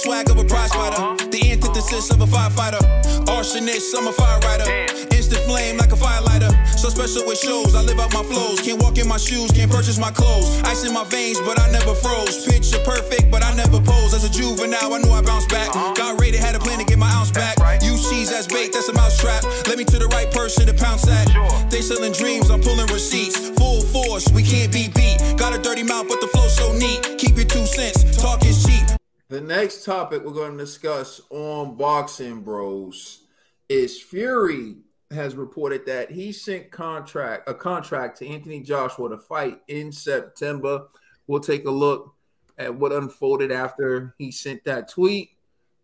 swag of a prize fighter. The antithesis of a firefighter. Arsonist, I'm a fire rider. Instant flame like a firelighter. So special with shows, I live out my flows. Can't walk in my shoes, can't purchase my clothes. Ice in my veins, but I never froze. Picture perfect, but I never pose. As a juvenile, I knew I bounced back. Got rated, had a plan to get my ounce back. Use cheese as bait, that's a mousetrap. Let me to the right person to pounce at. They selling dreams, I'm pulling receipts. Full force, we can't be beat. Got a dirty mouth, but the flow so neat. Keep your 2 cents, talk is cheap. The next topic we're going to discuss on Boxing Bros is Fury has reported that he sent a contract to Anthony Joshua to fight in September. We'll take a look at what unfolded after he sent that tweet,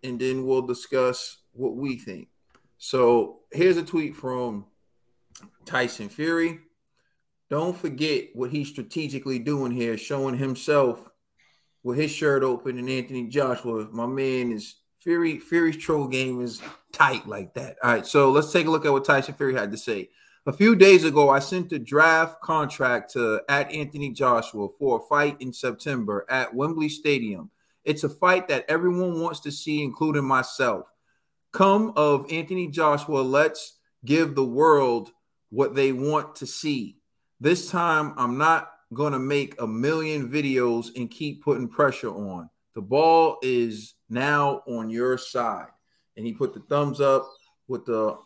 and then we'll discuss what we think. So here's a tweet from Tyson Fury. Don't forget what he's strategically doing here, showing himself with his shirt open and Anthony Joshua. My man is Fury's troll game is tight like that. All right, so let's take a look at what Tyson Fury had to say. A few days ago, I sent a draft contract to Anthony Joshua for a fight in September at Wembley Stadium. It's a fight that everyone wants to see, including myself. Come of Anthony Joshua, let's give the world what they want to see. This time, I'm not going to make a million videos and keep putting pressure on. The ball is now on your side. And he put the thumbs up with the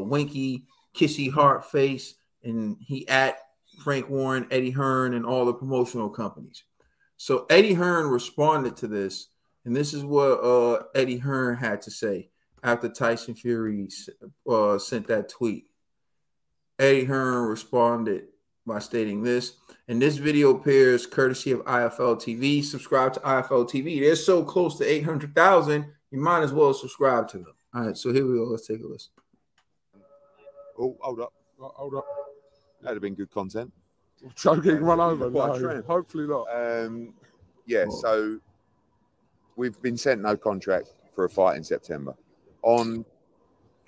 winky, kissy heart face. And he at Frank Warren, Eddie Hearn, and all the promotional companies. So Eddie Hearn responded to this. And this is what Eddie Hearn had to say after Tyson Fury sent that tweet. Eddie Hearn responded by stating this. And this video appears courtesy of IFL TV. Subscribe to IFL TV. They're so close to 800,000, you might as well subscribe to them. All right, so here we go. Let's take a listen. Oh, hold up. Hold up. That'd have been good content. Choking run over. No, hopefully not. So we've been sent no contract for a fight in September. On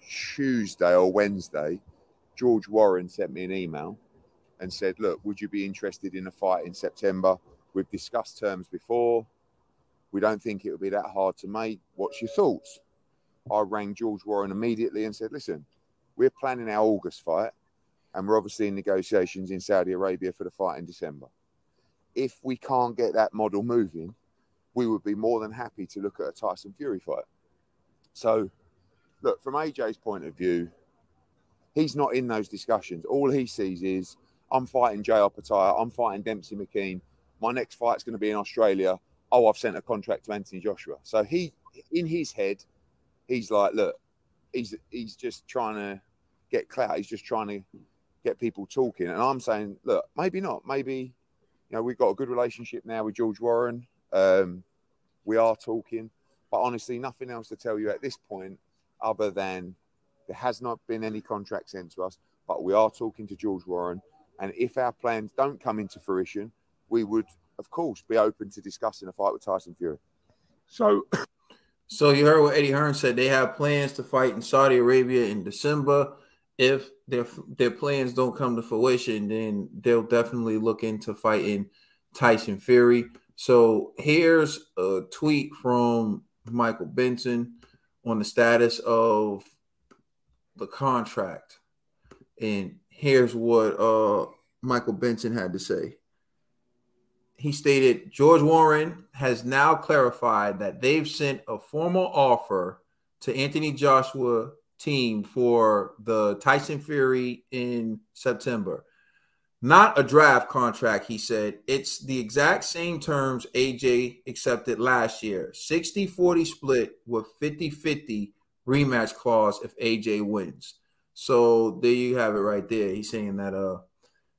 Tuesday or Wednesday, George Warren sent me an email and said, look, would you be interested in a fight in September? We've discussed terms before. We don't think it would be that hard to make. What's your thoughts? I rang George Warren immediately and said, listen, we're planning our August fight and we're obviously in negotiations in Saudi Arabia for the fight in December. If we can't get that model moving, we would be more than happy to look at a Tyson Fury fight. So, look, from AJ's point of view, he's not in those discussions. All he sees is, I'm fighting Jay Opetaia. I'm fighting Dempsey McKean. My next fight's going to be in Australia. Oh, I've sent a contract to Anthony Joshua. So he, in his head, he's like, look, he's just trying to get clout. He's just trying to get people talking. And I'm saying, look, maybe not. Maybe, we've got a good relationship now with George Warren. We are talking. But honestly, nothing else to tell you at this point other than there has not been any contract sent to us. But we are talking to George Warren. And if our plans don't come into fruition, we would, of course, be open to discussing a fight with Tyson Fury. So you heard what Eddie Hearn said. They have plans to fight in Saudi Arabia in December. If their plans don't come to fruition, then they'll definitely look into fighting Tyson Fury. So here's a tweet from Michael Benson on the status of the contract. And here's what Michael Benson had to say. He stated, George Warren has now clarified that they've sent a formal offer to Anthony Joshua team for the Tyson Fury in September. Not a draft contract, he said. It's the exact same terms AJ accepted last year. 60-40 split with 50-50 rematch clause if AJ wins. So there you have it right there. He's saying that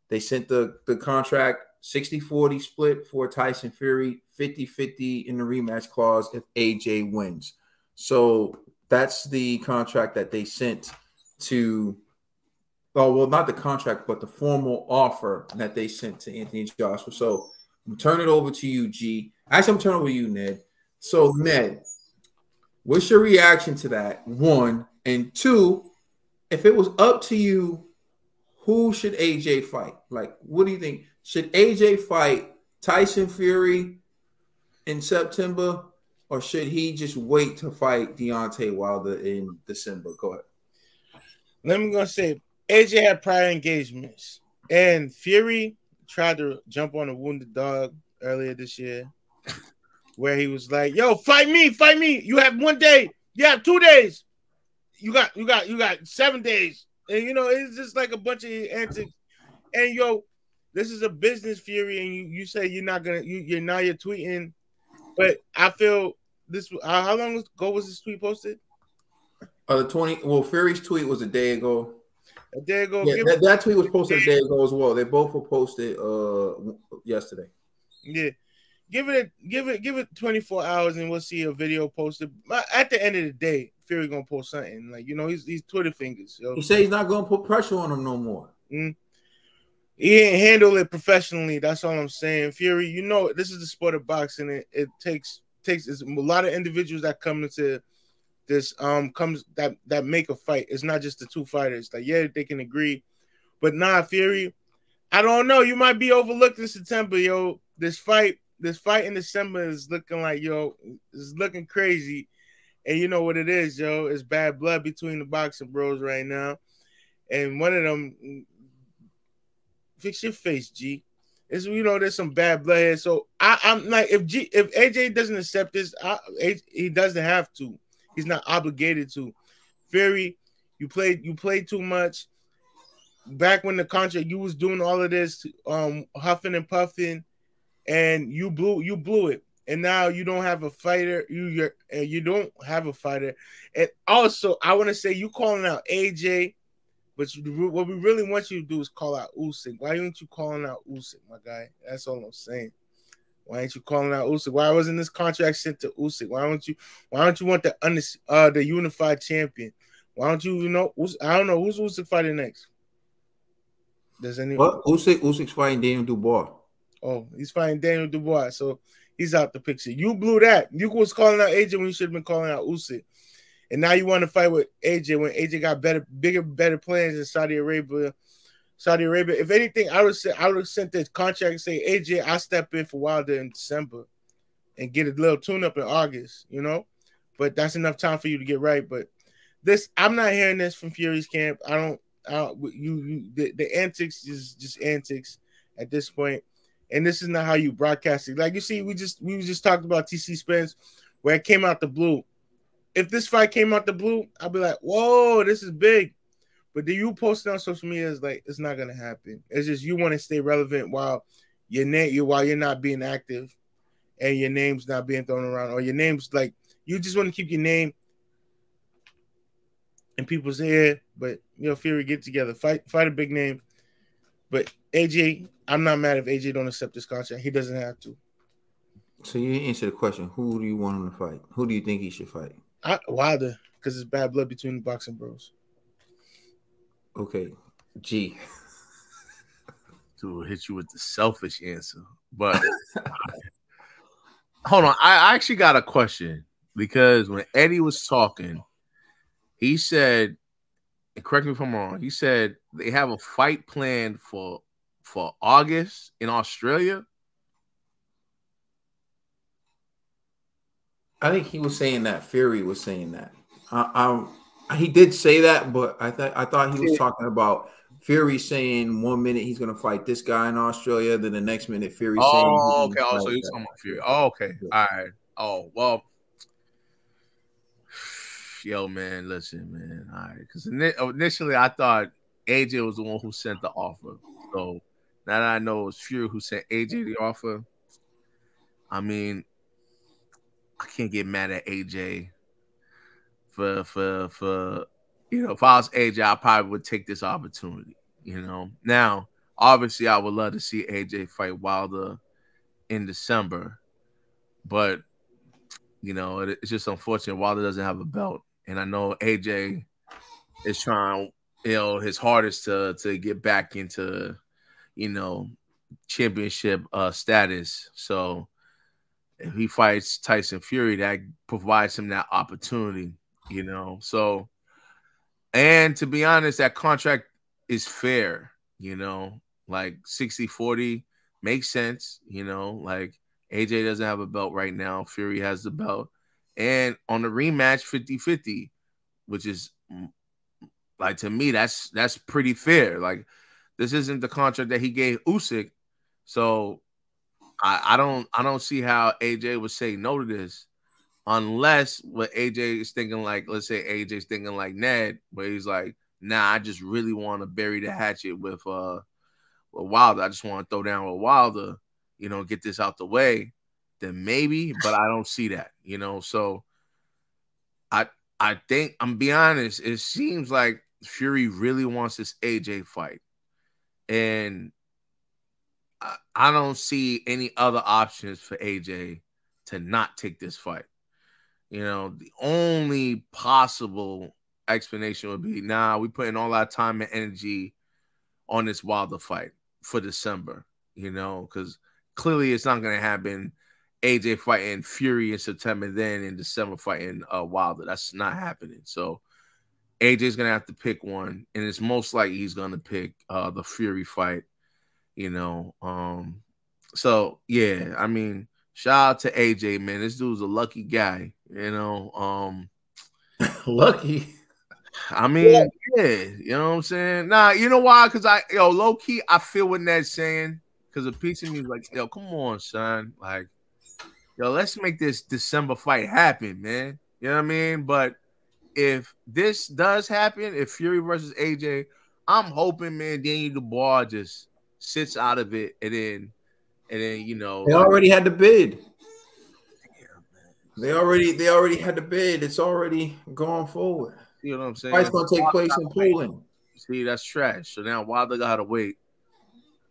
they sent the contract 60-40 split for Tyson Fury, 50-50 in the rematch clause if AJ wins. So that's the contract that they sent to not the contract, but the formal offer that they sent to Anthony Joshua. So I'm turning it over to you, G. Actually, I'm turning over to you, Ned. So, Ned, what's your reaction to that? One. And two, if it was up to you, who should AJ fight? Like, what do you think? Should AJ fight Tyson Fury in September, or should he just wait to fight Deontay Wilder in December? Go ahead. Let me go say AJ had prior engagements, and Fury tried to jump on a wounded dog earlier this year, where he was like, "Yo, fight me, fight me. You have 1 day. You have 2 days. You got 7 days." And you know, it's just like a bunch of antics. And yo, this is a business, Fury, and you say you're not gonna. You're now you're tweeting, but I feel this. How long ago was this tweet posted? The 20. Well, Fury's tweet was a day ago. A day ago. Yeah, that tweet was posted a day ago as well. They both were posted yesterday. Yeah. Give it 24 hours and we'll see a video posted. At the end of the day, Fury gonna post something. Like, you know, he's Twitter fingers. Yo. He said he's not gonna put pressure on him no more. He ain't handle it professionally. That's all I'm saying. Fury, you know, this is the sport of boxing. It takes it's a lot of individuals that come into this that make a fight. It's not just the two fighters. Like, yeah, they can agree, but nah, Fury, I don't know. You might be overlooked in September, yo. This fight in December is looking like, yo, it's looking crazy. And you know what it is, yo. It's bad blood between the boxing bros right now. And one of them, fix your face, G. It's, you know, there's some bad blood here. So I'm like, if AJ doesn't accept this, he doesn't have to. He's not obligated to. Fury, you played too much. Back when the contract, you was doing all of this, huffing and puffing, and you blew it. And now you don't have a fighter. You don't have a fighter. And also, I want to say you calling out AJ, but what we really want you to do is call out Usyk. Why aren't you calling out Usyk, my guy? That's all I'm saying. Why ain't you calling out Usyk? Why wasn't this contract sent to Usyk? Why don't you want the unified champion? Why don't you, I don't know, who's Usyk fighting next? Does anyone? What? Usyk's fighting Daniel Dubois. Oh, he's fighting Daniel Dubois, so he's out the picture. You blew that. You was calling out AJ when you should have been calling out Usyk. And now you want to fight with AJ when AJ got better plans in Saudi Arabia. If anything, I would have sent this contract and say, AJ, I'll step in for Wilder in December and get a little tune-up in August, you know? But that's enough time for you to get right. But this, I'm not hearing this from Fury's camp. The antics is just antics at this point. And this is not how you broadcast it. Like you see, we just talked about TC Spence where it came out the blue. If this fight came out the blue, I'd be like, whoa, this is big. But do you post it on social media is like, it's not gonna happen. It's just you want to stay relevant while while you're not being active and your name's not being thrown around, or your name's like, you just want to keep your name in people's ear. But Fury, get together, fight a big name. But AJ, I'm not mad if AJ don't accept this contract. He doesn't have to. So you didn't answer the question. Who do you want him to fight? Who do you think he should fight? Wilder, because it's bad blood between the boxing bros. Okay, G. To hit you with the selfish answer, but hold on. I actually got a question, because when Eddie was talking, he said, and correct me if I'm wrong, he said they have a fight planned for August in Australia. I think he was saying that. Fury was saying that. He did say that, but I thought he was talking about Fury saying 1 minute he's going to fight this guy in Australia, then the next minute Fury saying. Oh, okay. Oh, so you're talking about Fury. Oh, okay. Yeah. All right. Oh, well. Yo, man, listen, man. All right. Because initially I thought AJ was the one who sent the offer. So now that I know it was Fury who sent AJ the offer, I mean, I can't get mad at AJ for if I was AJ, I probably would take this opportunity, Now, obviously, I would love to see AJ fight Wilder in December, but, it's just unfortunate Wilder doesn't have a belt. And I know AJ is trying, his hardest to get back into, championship status. So if he fights Tyson Fury, that provides him that opportunity, So, and to be honest, that contract is fair, like 60-40 makes sense, like AJ doesn't have a belt right now. Fury has the belt. And on the rematch 50-50, which is like, to me, that's pretty fair. Like, this isn't the contract that he gave Usyk. So I don't see how AJ would say no to this, unless what AJ is thinking, like, let's say AJ's thinking like Ned, where he's like, nah, I just really want to bury the hatchet with Wilder. I just want to throw down with Wilder, you know, get this out the way. Then maybe, but I don't see that, you know. So I think, I'm being honest, it seems like Fury really wants this AJ fight. And I don't see any other options for AJ to not take this fight. You know, the only possible explanation would be, nah, we putting all our time and energy on this Wilder fight for December, you know, because clearly it's not going to happen. AJ fighting Fury in September, then in December fighting Wilder. That's not happening. So AJ's going to have to pick one, and it's most likely he's going to pick the Fury fight, you know. So, yeah, I mean, shout out to AJ, man. This dude's a lucky guy, you know. Lucky? I mean, yeah, you know what I'm saying? Nah, you know why? Because low-key, I feel what Ned's saying, because a piece of me is like, yo, come on, son. Like, yo, let's make this December fight happen, man. You know what I mean? But if this does happen, if Fury versus AJ, I'm hoping, man, Daniel Dubois just sits out of it, and then you know, they already had the bid. They already had the bid. It's already going forward. You know what I'm saying? Fight's gonna take place in Poland. See, that's trash. So now Wilder gotta wait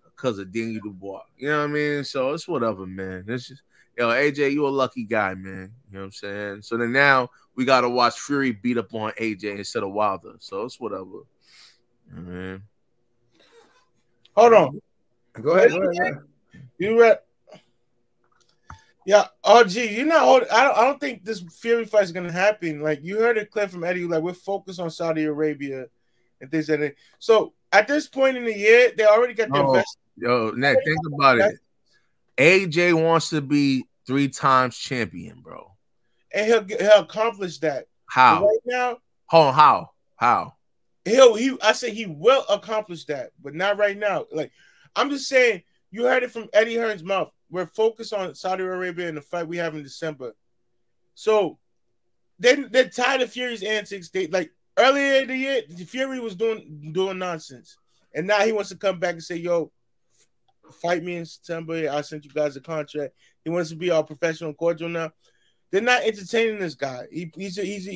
because of Daniel Dubois. You know what I mean? So it's whatever, man. It's just, yo, AJ, you a lucky guy, man. You know what I'm saying? So then now we gotta watch Fury beat up on AJ instead of Wilder. So it's whatever. Man. Hold on. Go ahead. You read? Yeah. Oh, gee, you're not. I don't think this Fury fight is gonna happen. Like, you heard it clear from Eddie. Like, we're focused on Saudi Arabia and things like that. So at this point in the year, they already got their best. Yo, Ned, think about it. AJ wants to be 3 times champion, bro, and he'll accomplish that. How? But right now, hold on. How? I say he will accomplish that, but not right now. Like, I'm just saying, you heard it from Eddie Hearn's mouth. We're focused on Saudi Arabia and the fight we have in December. So they're tired of Fury's antics. They, like, earlier in the year, Fury was doing nonsense, and now he wants to come back and say, "Yo, fight me in September. I sent you guys a contract." He wants to be all professional and cordial now. They're not entertaining this guy. He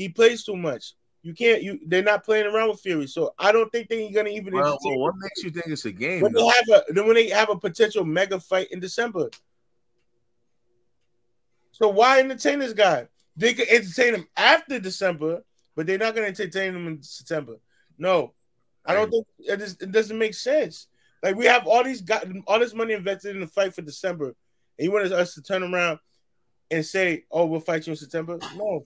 plays too much. They're not playing around with Fury. So I don't think they're gonna even entertain. What makes you think it's a game? When they have a potential mega fight in December. So why entertain this guy? They could entertain him after December, but they're not gonna entertain him in September. No, I don't think it doesn't make sense. Like, we have all this money invested in the fight for December, and you want us to turn around and say, "Oh, we'll fight you in September"? No,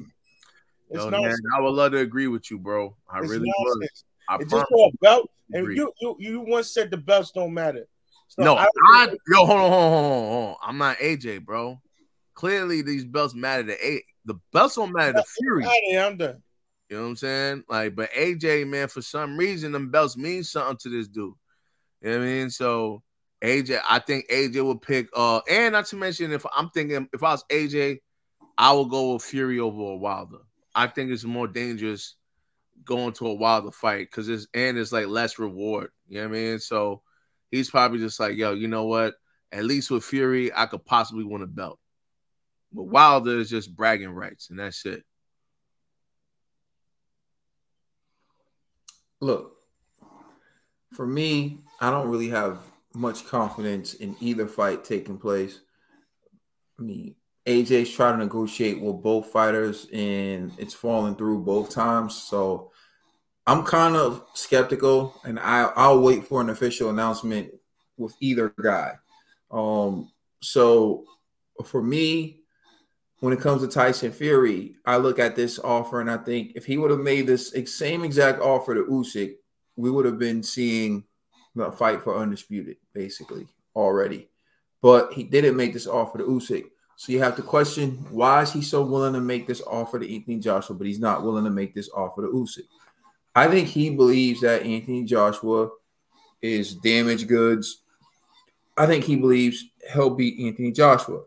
it's Yo, nonsense. man, I would love to agree with you, bro. I It's really nonsense. would. It's just for a belt, and agree. you once said the belts don't matter. So No, hold on. I'm not AJ, bro. Clearly, these belts matter to A. The belts don't matter to Fury. I'm done. You know what I'm saying? Like, but AJ, man, for some reason, them belts mean something to this dude. You know what I mean? So AJ, I think AJ would pick. And not to mention, if I was AJ, I would go with Fury over a Wilder. I think it's more dangerous going to a Wilder fight because it's like less reward. You know what I mean? So he's probably just like, yo, you know what? At least with Fury, I could possibly win a belt. But Wilder is just bragging rights, and that's it. Look, for me, I don't really have much confidence in either fight taking place. I mean, AJ's trying to negotiate with both fighters, and it's falling through both times. So I'm kind of skeptical, and I'll wait for an official announcement with either guy. So for me, when it comes to Tyson Fury, I look at this offer and I think if he would have made this same exact offer to Usyk, we would have been seeing the fight for undisputed, basically, already. But he didn't make this offer to Usyk. So you have to question, why is he so willing to make this offer to Anthony Joshua, but he's not willing to make this offer to Usyk? I think he believes that Anthony Joshua is damaged goods. I think he believes he'll beat Anthony Joshua.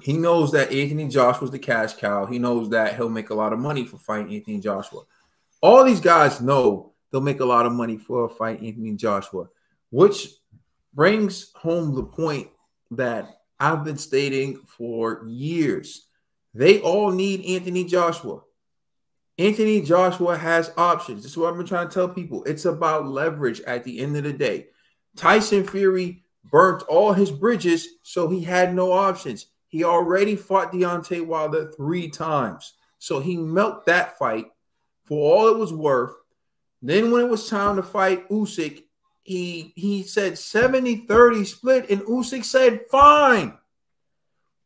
He knows that Anthony Joshua's the cash cow. He knows that he'll make a lot of money for fighting Anthony Joshua. All these guys know they'll make a lot of money for a fight Anthony Joshua, which brings home the point that I've been stating for years. They all need Anthony Joshua. Anthony Joshua has options. This is what I've been trying to tell people. It's about leverage at the end of the day. Tyson Fury burnt all his bridges, so he had no options. He already fought Deontay Wilder 3 times. So he milked that fight for all it was worth. Then when it was time to fight Usyk, he said 70-30 split, and Usyk said, fine.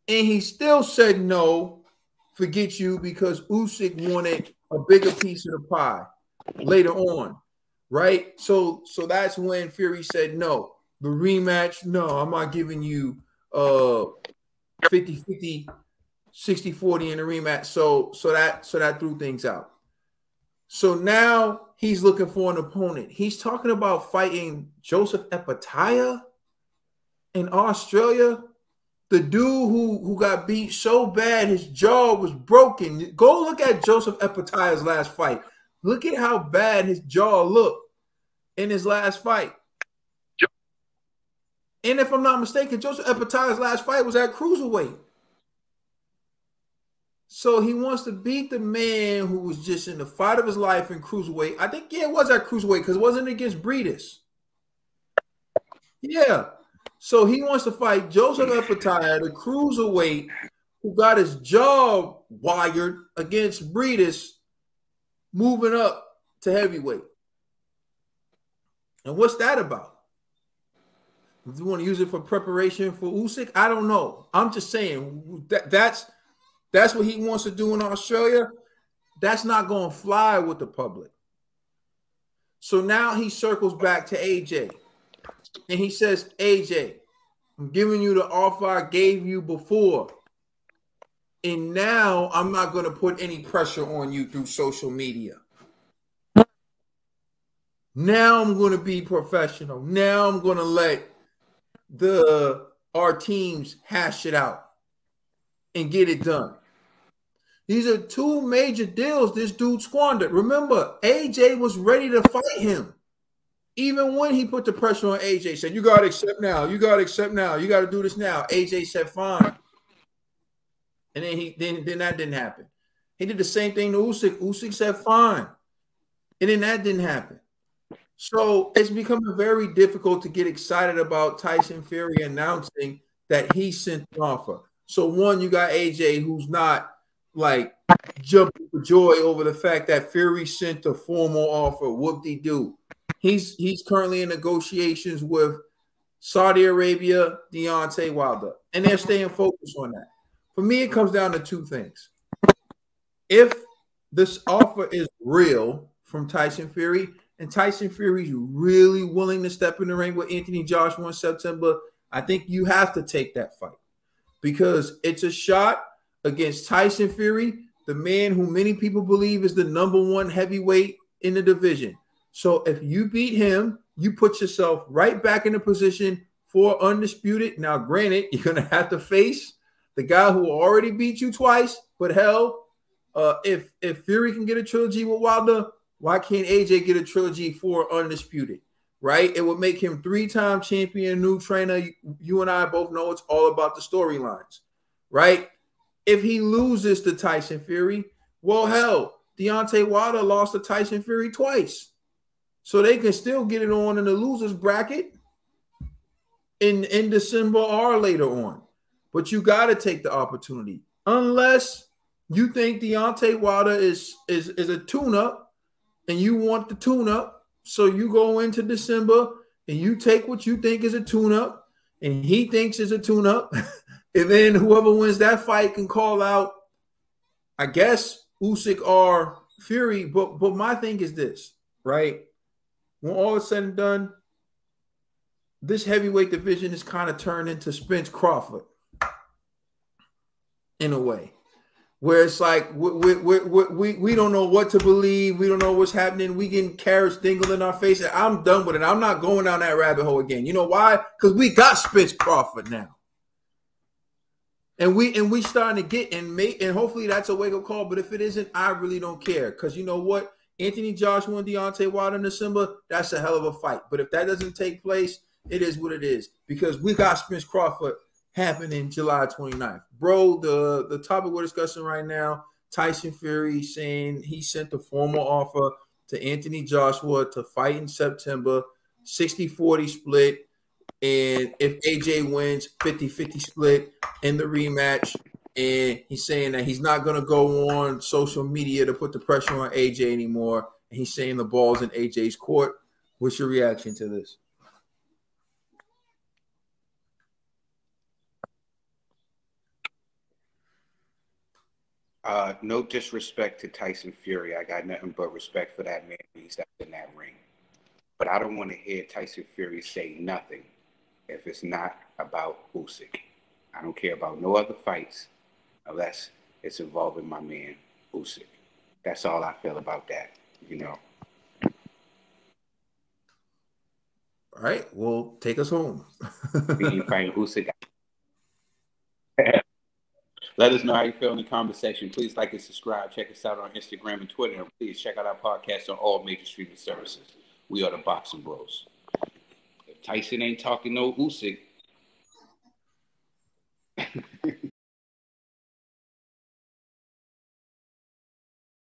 And he still said no, forget you, because Usyk wanted a bigger piece of the pie later on, right? So that's when Fury said no. The rematch, no, I'm not giving you 50-50, 60-40 in the rematch. So that threw things out. So now he's looking for an opponent. He's talking about fighting Joseph Epataya in Australia. The dude who got beat so bad his jaw was broken. Go look at Joseph Epataya's last fight. Look at how bad his jaw looked in his last fight. And if I'm not mistaken, Joseph Epataya's last fight was at cruiserweight. So he wants to beat the man who was just in the fight of his life in cruiserweight. I think, yeah, it was at cruiserweight because it wasn't against Breedis. Yeah. So he wants to fight Joseph Epataya, the cruiserweight, who got his jaw wired against Breedis, moving up to heavyweight. And what's that about? If you want to use it for preparation for Usyk, I don't know. I'm just saying that's what he wants to do in Australia. That's not going to fly with the public. So now he circles back to AJ. And he says, AJ, I'm giving you the offer I gave you before. And now I'm not going to put any pressure on you through social media. Now I'm going to be professional. Now I'm going to let our teams hash it out and get it done. These are 2 major deals this dude squandered. Remember, AJ was ready to fight him. Even when he put the pressure on AJ, said, you got to accept now. You got to accept now. You got to do this now. AJ said, fine. And then that didn't happen. He did the same thing to Usyk. Usyk said, fine. And then that didn't happen. So it's becoming very difficult to get excited about Tyson Fury announcing that he sent an offer. So one, you got AJ who's not like jumping for joy over the fact that Fury sent a formal offer. Whoop-de-doo. He's currently in negotiations with Saudi Arabia, Deontay Wilder, and they're staying focused on that. For me, it comes down to 2 things. If this offer is real from Tyson Fury, and Tyson Fury's really willing to step in the ring with Anthony Joshua in September, I think you have to take that fight because it's a shot against Tyson Fury, the man who many people believe is the #1 heavyweight in the division. So if you beat him, you put yourself right back in the position for undisputed. Now, granted, you're going to have to face the guy who already beat you twice, but hell, if Fury can get a trilogy with Wilder, why can't AJ get a trilogy for undisputed, right? It would make him 3-time champion, new trainer. You and I both know it's all about the storylines, right? If he loses to Tyson Fury, well, hell, Deontay Wilder lost to Tyson Fury twice. So they can still get it on in the losers bracket in December or later on. But you got to take the opportunity. Unless you think Deontay Wilder is a tune-up and you want the tune-up, so you go into December and you take what you think is a tune-up and he thinks is a tune-up. And then whoever wins that fight can call out, I guess, Usyk or Fury. But my thing is this, right? When all is said and done, this heavyweight division is kind of turned into Spence Crawford. in a way, where it's like we don't know what to believe. We don't know what's happening. We getting carrots dingled in our face. And I'm done with it. I'm not going down that rabbit hole again. You know why? Because we got Spence Crawford now. And we starting to get and hopefully that's a wake-up call. But if it isn't, I really don't care. Because you know what? Anthony Joshua and Deontay Wilder in December, that's a hell of a fight. But if that doesn't take place, it is what it is. Because we got Spence Crawford happening July 29th. Bro, the topic we're discussing right now, Tyson Fury saying he sent a formal offer to Anthony Joshua to fight in September, 60-40 split. And if AJ wins, 50-50 split in the rematch. And he's saying that he's not going to go on social media to put the pressure on AJ anymore. And he's saying the ball's in AJ's court. What's your reaction to this? No disrespect to Tyson Fury. I got nothing but respect for that man. He's in that ring. But I don't want to hear Tyson Fury say nothing if it's not about Usyk. I don't care about no other fights unless it's involving my man Usyk. That's all I feel about that, you know. All right, well, take us home. We ain't fighting Usyk. Let us know how you feel in the comment section. Please like and subscribe. Check us out on Instagram and Twitter. And please check out our podcast on all major streaming services. We are the Boxing Bros. If Tyson ain't talking no Usyk,